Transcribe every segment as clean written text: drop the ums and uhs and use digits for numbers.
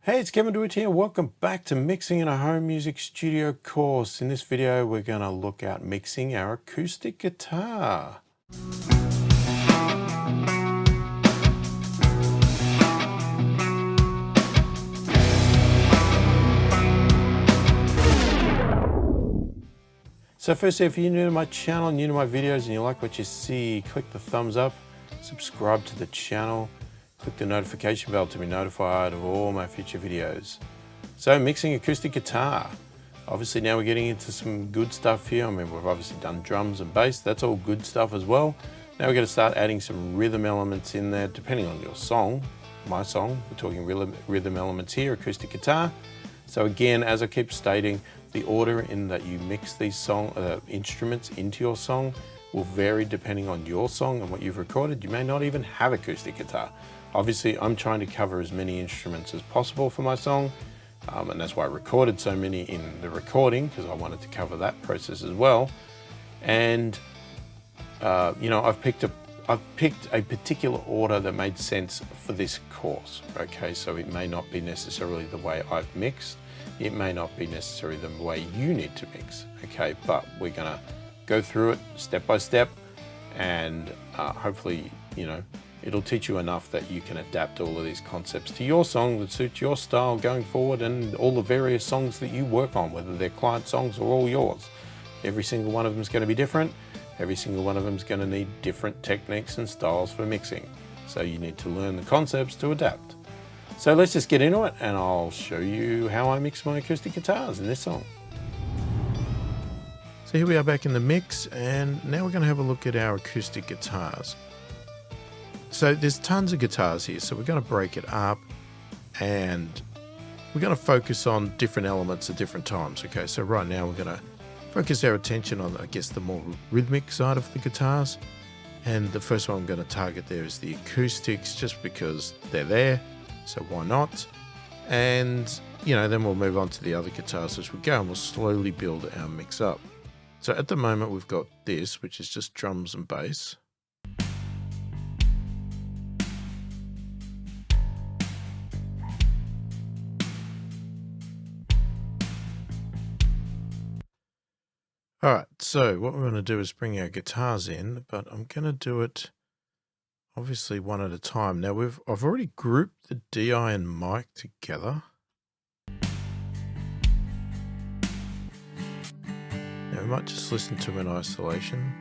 Hey, it's Kevin DeWitt here. Welcome back to Mixing in a Home Music Studio course. In this video, we're going to look at mixing our acoustic guitar. So firstly, if you're new to my channel, new to my videos, and you like what you see, click the thumbs up, subscribe to the channel, click the notification bell to be notified of all my future videos. So mixing acoustic guitar. Obviously now we're getting into some good stuff here. I mean, we've obviously done drums and bass. That's all good stuff as well. Now we're going to start adding some rhythm elements in there, depending on your song. My song, we're talking rhythm elements here, acoustic guitar. So again, as I keep stating, the order in that you mix these instruments into your song will vary depending on your song and what you've recorded. You may not even have acoustic guitar. Obviously, I'm trying to cover as many instruments as possible for my song. And that's why I recorded so many in the recording, because I wanted to cover that process as well. And you know, I've picked a particular order that made sense for this course. Okay, so it may not be necessarily the way I've mixed. It may not be necessarily the way you need to mix. Okay, but we're gonna go through it step by step, and hopefully, you know, it'll teach you enough that you can adapt all of these concepts to your song that suits your style going forward, and all the various songs that you work on, whether they're client songs or all yours. Every single one of them is going to be different. Every single one of them is going to need different techniques and styles for mixing. So you need to learn the concepts to adapt. So let's just get into it, and I'll show you how I mix my acoustic guitars in this song. So here we are back in the mix, and now we're going to have a look at our acoustic guitars. So there's tons of guitars here, so we're going to break it up, and we're going to focus on different elements at different times. Okay, so right now we're going to focus our attention on, I guess, the more rhythmic side of the guitars. And the first one I'm going to target there is the acoustics, just because they're there, so why not? And, you know, then we'll move on to the other guitars as we go, and we'll slowly build our mix up. So at the moment we've got this, which is just drums and bass. All right, so what we're going to do is bring our guitars in, but I'm going to do it obviously one at a time. Now I've already grouped the DI and mic together. Now we might just listen to them in isolation.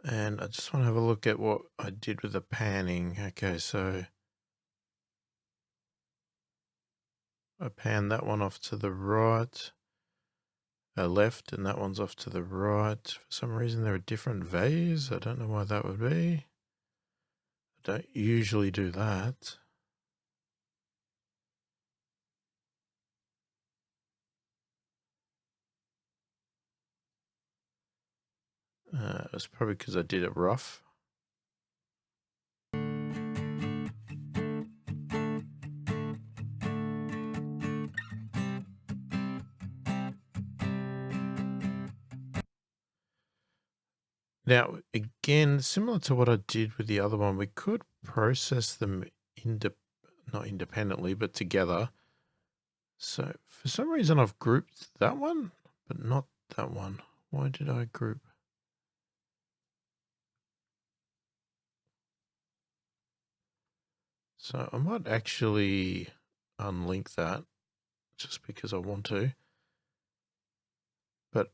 And I just want to have a look at what I did with the panning. Okay, so I pan that one off to the right, left, and that one's off to the right. For some reason there are different values. I don't know why that would be. I don't usually do that. It's probably because I did it rough. Now, again, similar to what I did with the other one, we could process them not independently, but together. So for some reason I've grouped that one, but not that one. Why did I group? So I might actually unlink that just because I want to. But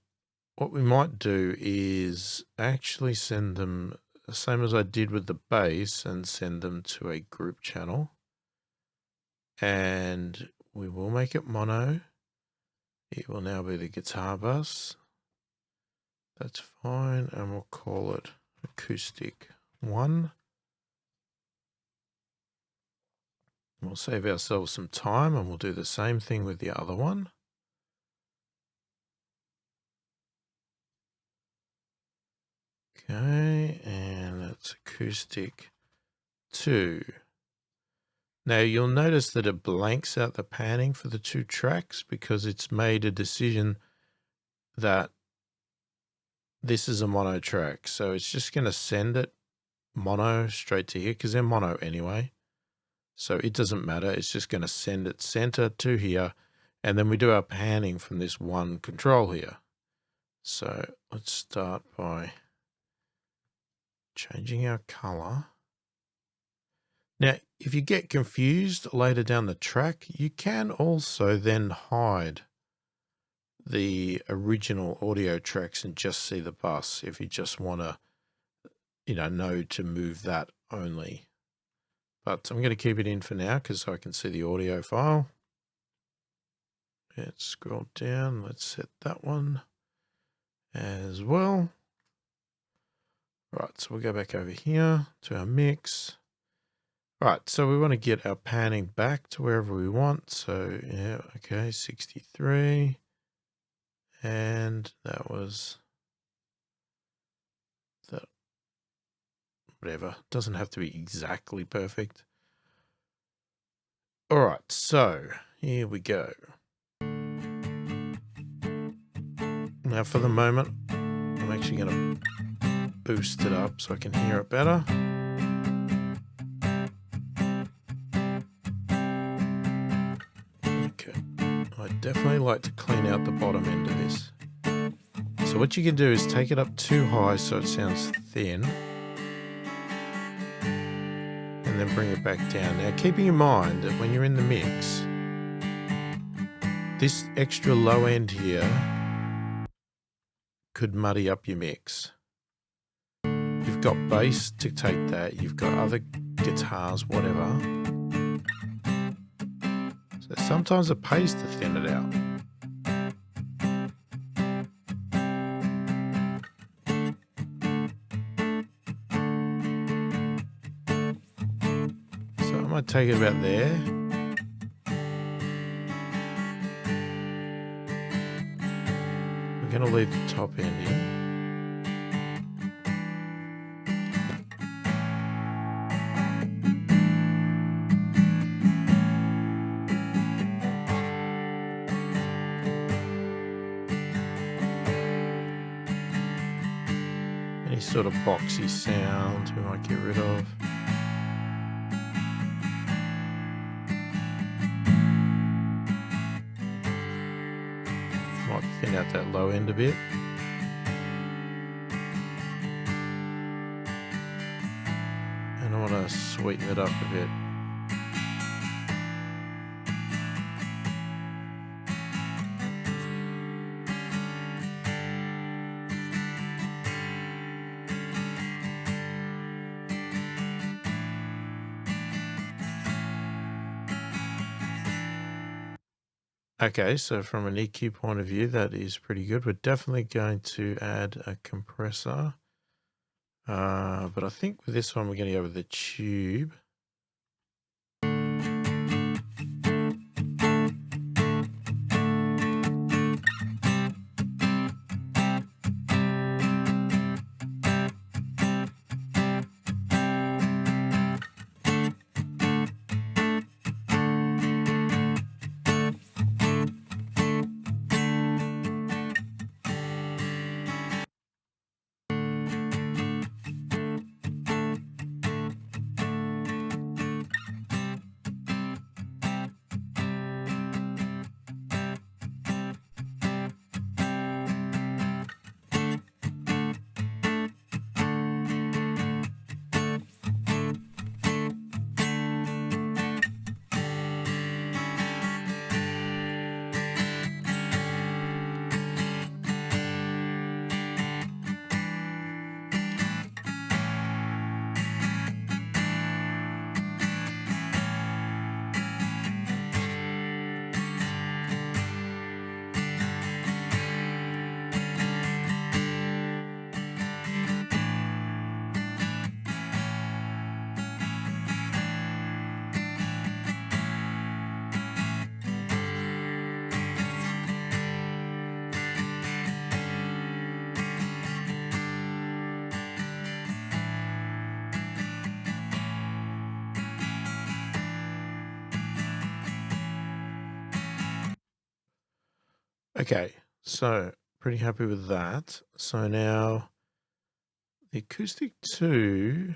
what we might do is actually send them the same as I did with the bass, and send them to a group channel. And we will make it mono. It will now be the guitar bus. That's fine. And we'll call it acoustic 1. We'll save ourselves some time, and we'll do the same thing with the other one. Okay, Acoustic 2. Now you'll notice that it blanks out the panning for the 2 tracks because it's made a decision that this is a mono track. So it's just going to send it mono straight to here because they're mono anyway. So it doesn't matter. It's just going to send it center to here. And then we do our panning from this one control here. So let's start by changing our color. Now, if you get confused later down the track, you can also then hide the original audio tracks and just see the bus if you just want to, know to move that only. But I'm going to keep it in for now because I can see the audio file. Let's scroll down. Let's set that one as well. Right, so we'll go back over here to our mix. Right, so we want to get our panning back to wherever we want. So, yeah, okay, 63. And that was that. Whatever. Doesn't have to be exactly perfect. All right, so here we go. Now for the moment, I'm actually going to boost it up so I can hear it better. Okay, I definitely like to clean out the bottom end of this. So what you can do is take it up too high so it sounds thin. And then bring it back down. Now keeping in mind that when you're in the mix, this extra low end here could muddy up your mix. You've got bass to take that, you've got other guitars, whatever. So sometimes it pays to thin it out. So I might take it about there. We're going to leave the top end in. Any sort of boxy sound we might get rid of. Might thin out that low end a bit. And I want to sweeten it up a bit. Okay, so from an EQ point of view, that is pretty good. We're definitely going to add a compressor. But I think with this one, we're going to go with the tube. Okay, so pretty happy with that. So now the Acoustic 2,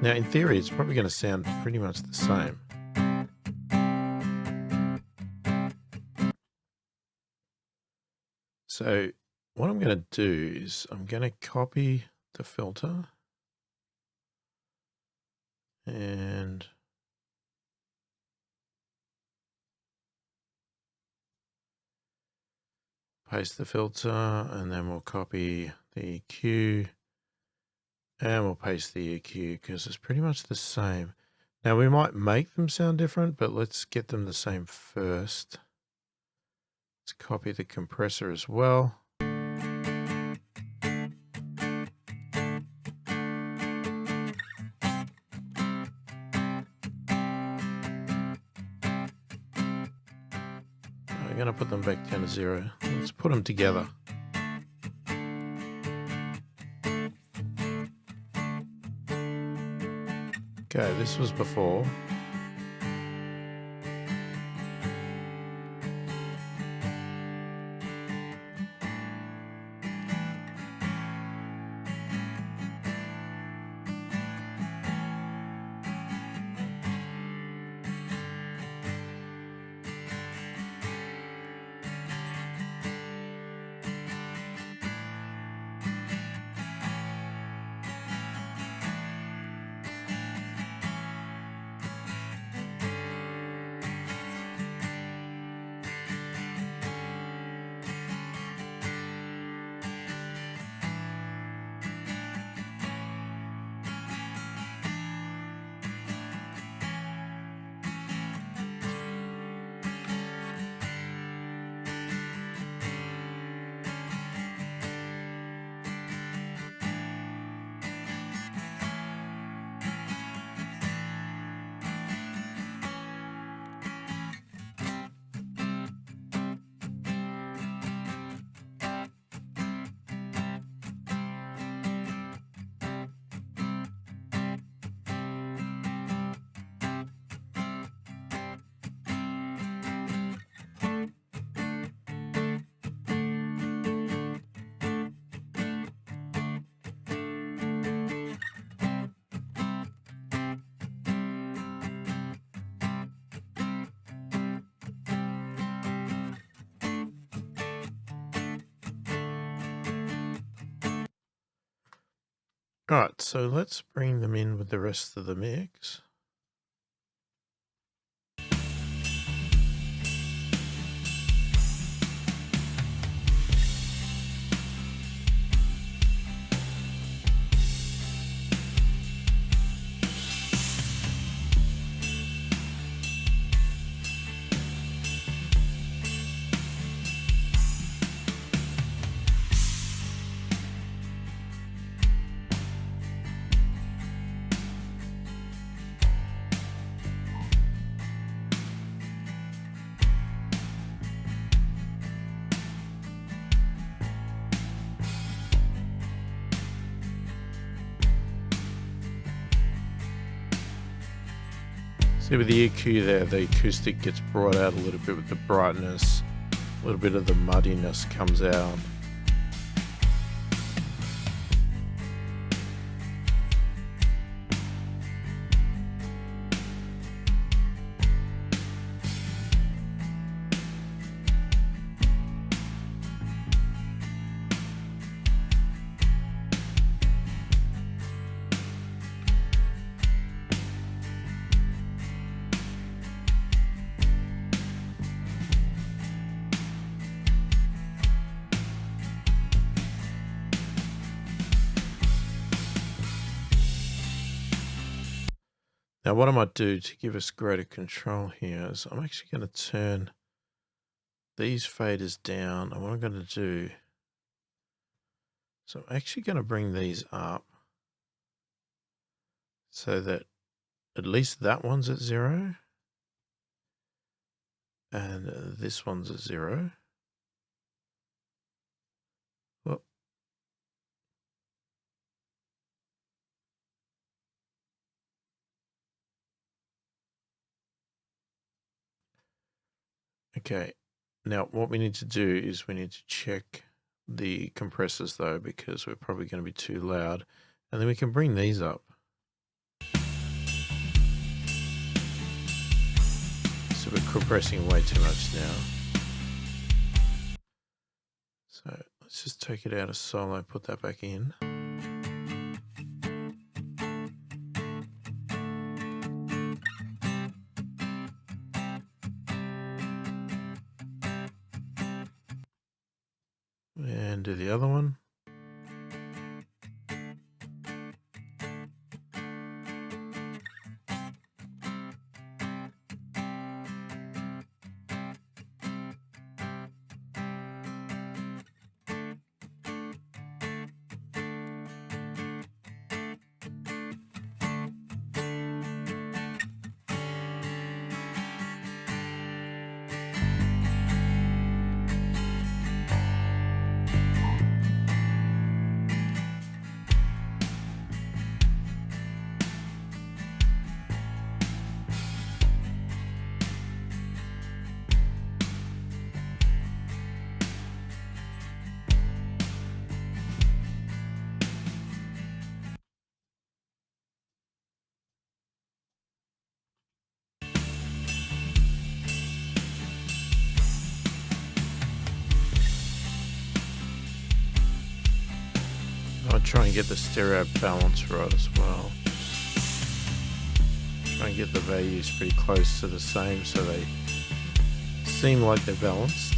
now in theory it's probably going to sound pretty much the same. So what I'm going to do is I'm going to copy the filter and paste the filter, and then we'll copy the EQ and we'll paste the EQ because it's pretty much the same. Now we might make them sound different, but let's get them the same first. Let's copy the compressor as well. I'm going to put them back down to 0. Let's put them together. Okay, this was before. All right, so let's bring them in with the rest of the mix. See, with the EQ there, the acoustic gets brought out a little bit with the brightness, a little bit of the muddiness comes out. Now what I might do to give us greater control here is I'm actually going to turn these faders down. And what I'm going to do, so I'm actually going to bring these up so that at least that one's at 0 and this one's at 0. Well, Okay, now what we need to do is we need to check the compressors though, because we're probably going to be too loud, and then we can bring these up. So we're compressing way too much now. So let's just take it out of solo, put that back in. And do the other one. I'll try and get the stereo balance right as well. Try and get the values pretty close to the same so they seem like they're balanced.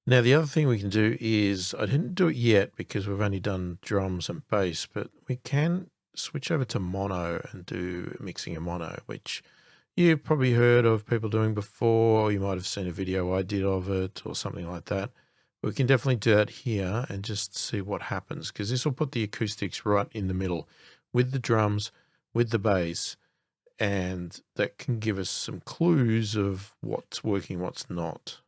Now the other thing we can do is, I didn't do it yet because we've only done drums and bass, but we can switch over to mono and do mixing in mono, which you've probably heard of people doing before, or you might have seen a video I did of it or something like that. We can definitely do that here and just see what happens, because this will put the acoustics right in the middle with the drums, with the bass, and that can give us some clues of what's working, what's not.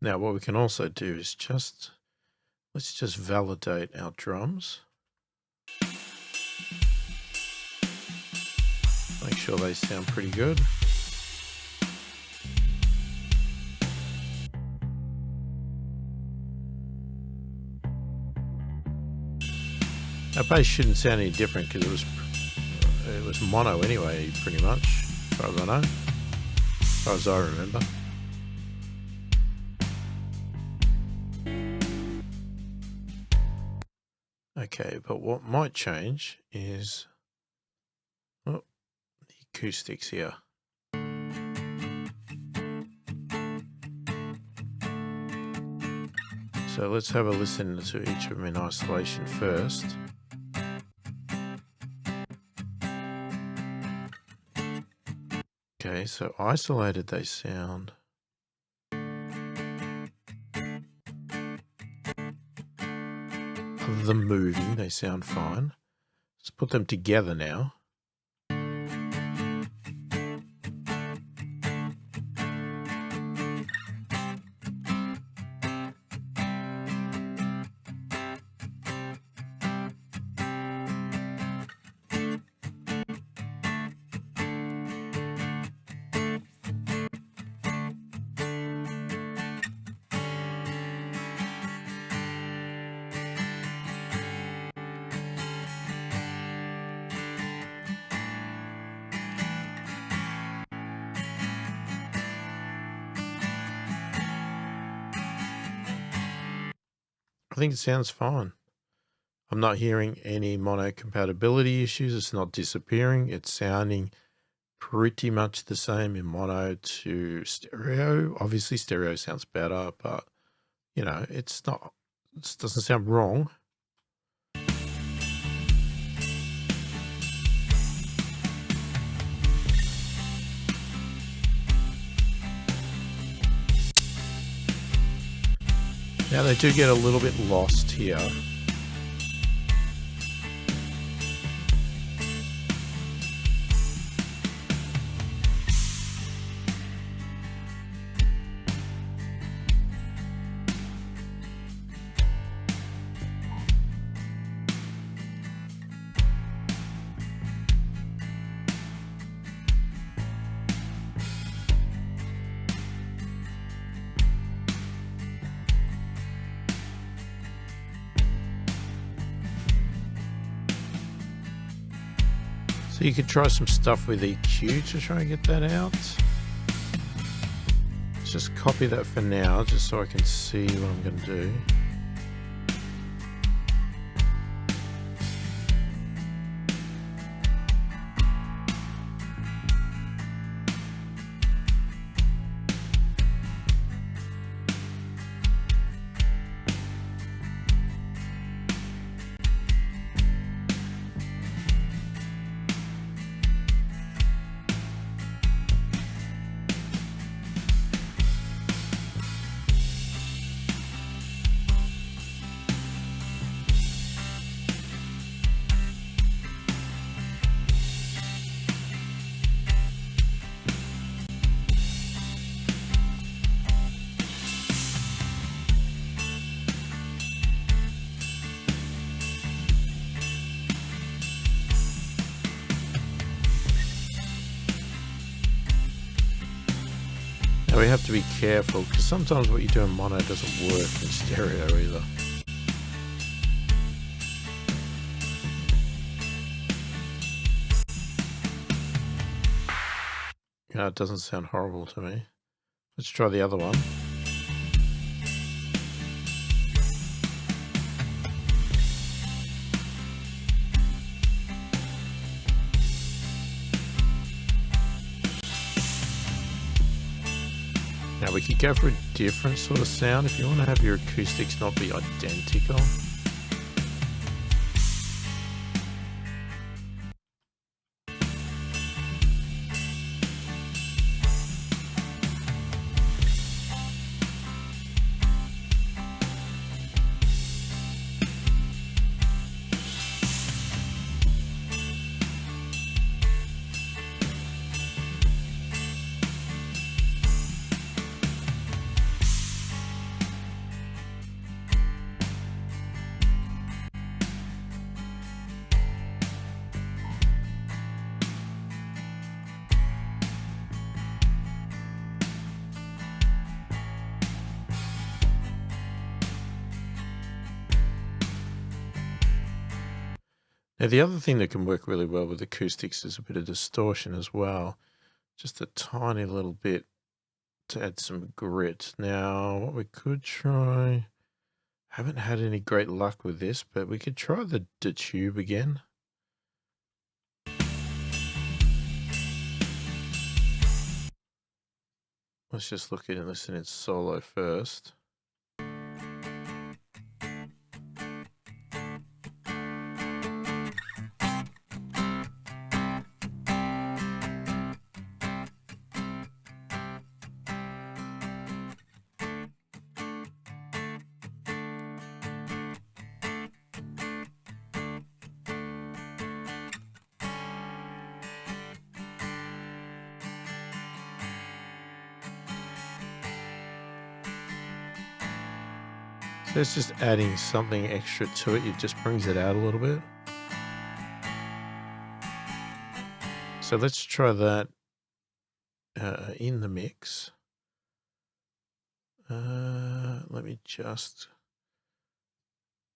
Now what we can also do is let's just validate our drums. Make sure they sound pretty good. Our bass shouldn't sound any different because it was mono anyway, pretty much, as far as I know, as far as I remember. Okay, but what might change is the acoustics here. So let's have a listen to each of them in isolation first. Okay, so isolated they sound of them moving, they sound fine. Let's put them together now. I think it sounds fine. I'm not hearing any mono compatibility issues. It's not disappearing. It's sounding pretty much the same in mono to stereo. Obviously stereo sounds better, but you know, it doesn't sound wrong. Now they do get a little bit lost here. So you could try some stuff with EQ to try and get that out. Let's just copy that for now, just so I can see what I'm going to do. Now we have to be careful because sometimes what you do in mono doesn't work in stereo either. You know, it doesn't sound horrible to me. Let's try the other one. Now we could go for a different sort of sound if you want to have your acoustics not be identical. Now the other thing that can work really well with acoustics is a bit of distortion as well. Just a tiny little bit to add some grit. Now what we could try, haven't had any great luck with this, but we could try the tube again. Let's just look at it and listen in solo first. So it's just adding something extra to it. It just brings it out a little bit. So let's try that in the mix. Let me just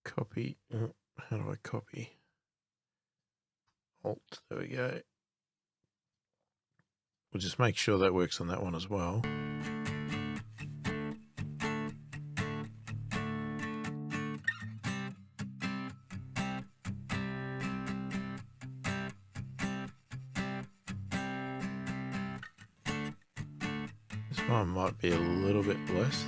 copy. How do I copy? Alt. There we go. We'll just make sure that works on that one as well. This one might be a little bit less.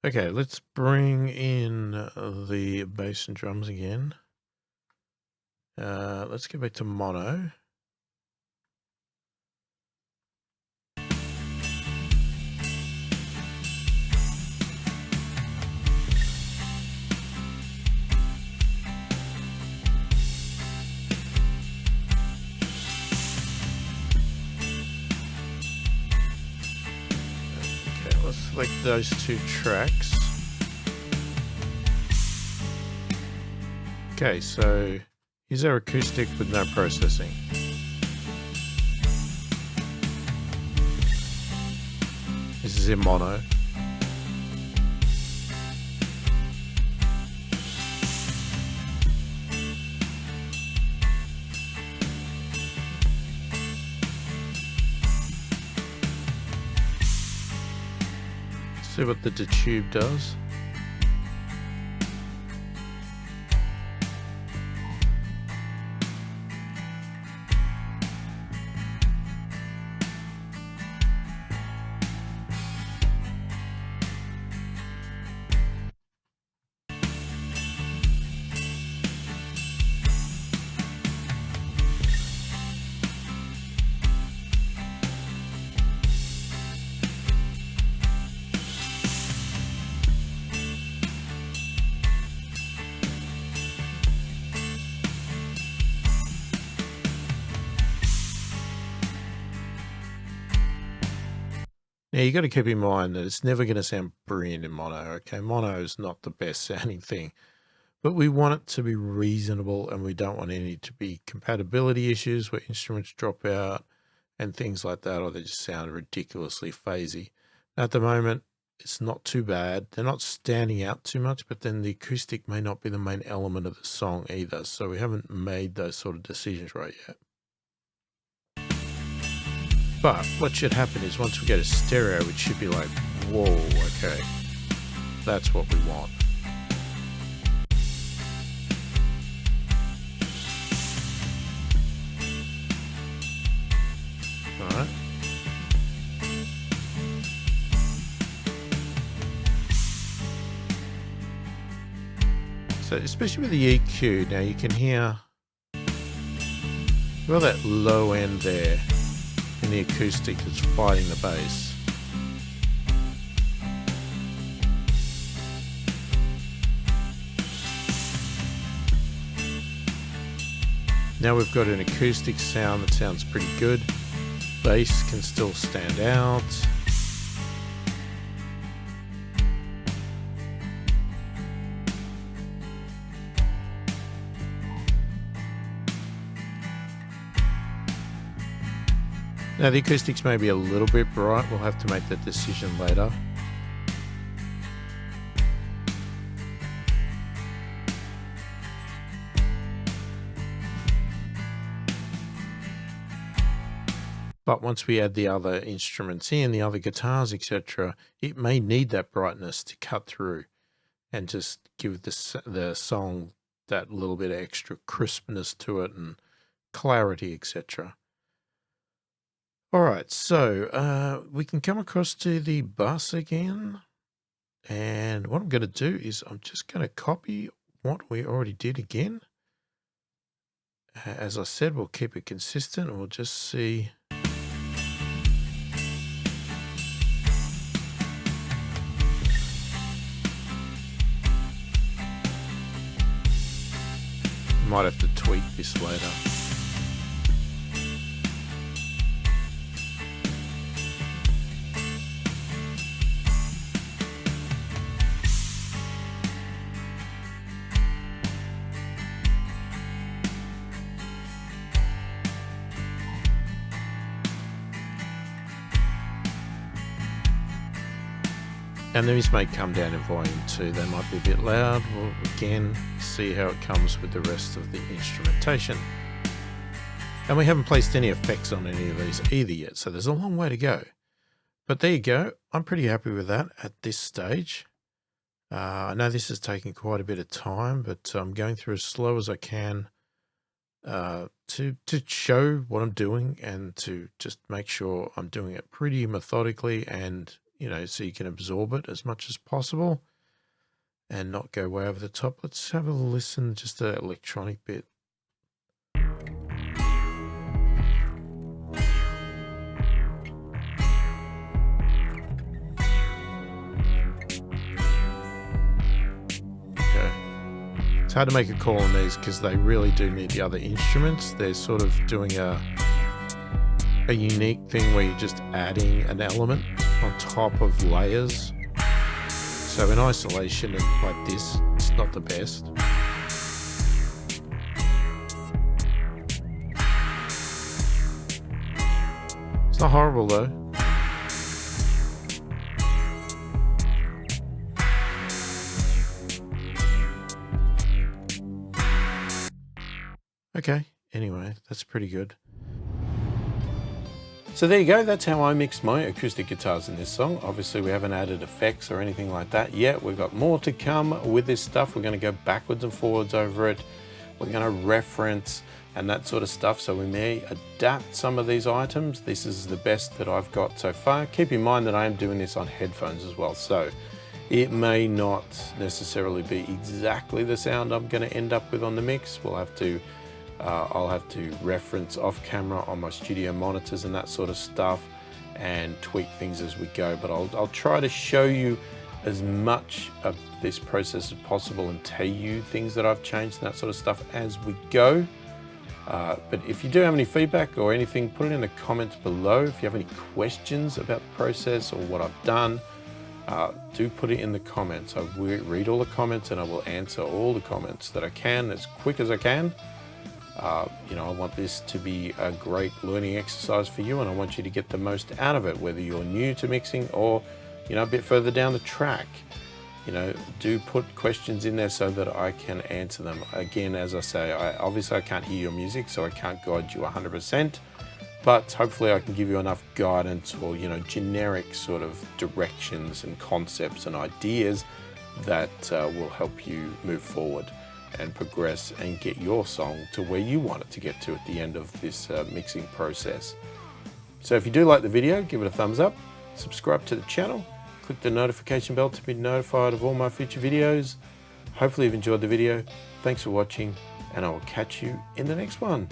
Okay, let's bring in the bass and drums again. Let's go back to mono. Okay, let's select those two tracks. Okay, so here's our acoustic with no processing. This is in mono. See what the tube does. Now you got to keep in mind that it's never going to sound brilliant in mono. Okay, mono is not the best sounding thing, but we want it to be reasonable, and we don't want any to be compatibility issues where instruments drop out and things like that, or they just sound ridiculously phasey. At the moment, it's not too bad. They're not standing out too much, but then the acoustic may not be the main element of the song either. So we haven't made those sort of decisions right yet. But what should happen is once we get a stereo, it should be like, whoa, okay, that's what we want. All right. So especially with the EQ, now you can hear, well, that low end there in the acoustic that's fighting the bass. Now we've got an acoustic sound that sounds pretty good. Bass can still stand out. Now the acoustics may be a little bit bright. We'll have to make that decision later. But once we add the other instruments in, the other guitars, etc., it may need that brightness to cut through and just give the song that little bit of extra crispness to it and clarity, etc. All right, so we can come across to the bus again. And what I'm going to do is I'm just going to copy what we already did again. As I said, we'll keep it consistent and we'll just see. Might have to tweak this later. And these may come down in volume too. They might be a bit loud. We'll again see how it comes with the rest of the instrumentation. And we haven't placed any effects on any of these either yet, so there's a long way to go. But there you go. I'm pretty happy with that at this stage. I know this is taking quite a bit of time, but I'm going through as slow as I can to show what I'm doing and to just make sure I'm doing it pretty methodically and you know, so you can absorb it as much as possible and not go way over the top. Let's have a listen, just the electronic bit. It's hard to make a call on these because they really do need the other instruments. They're sort of doing a unique thing where you're just adding an element on top of layers. So in isolation like this, it's not the best. It's not horrible though. Okay, anyway, that's pretty good. So there you go, that's how I mix my acoustic guitars in this song. Obviously we haven't added effects or anything like that yet. We've got more to come with this stuff. We're going to go backwards and forwards over it. We're going to reference and that sort of stuff. So we may adapt some of these items. This is the best that I've got so far. Keep in mind that I am doing this on headphones as well. So it may not necessarily be exactly the sound I'm going to end up with on the mix. I'll have to reference off camera on my studio monitors and that sort of stuff and tweak things as we go. But I'll try to show you as much of this process as possible and tell you things that I've changed and that sort of stuff as we go. But if you do have any feedback or anything, put it in the comments below. If you have any questions about the process or what I've done, do put it in the comments. I will read all the comments and I will answer all the comments that I can as quick as I can. You know, I want this to be a great learning exercise for you and I want you to get the most out of it, whether you're new to mixing or, you know, a bit further down the track. You know, do put questions in there so that I can answer them. Again, as I say, obviously I can't hear your music, so I can't guide you 100%, but hopefully I can give you enough guidance or, you know, generic sort of directions and concepts and ideas that will help you move forward and progress and get your song to where you want it to get to at the end of this mixing process. So if you do like the video, give it a thumbs up, subscribe to the channel, click the notification bell to be notified of all my future videos. Hopefully you've enjoyed the video. Thanks for watching and I will catch you in the next one.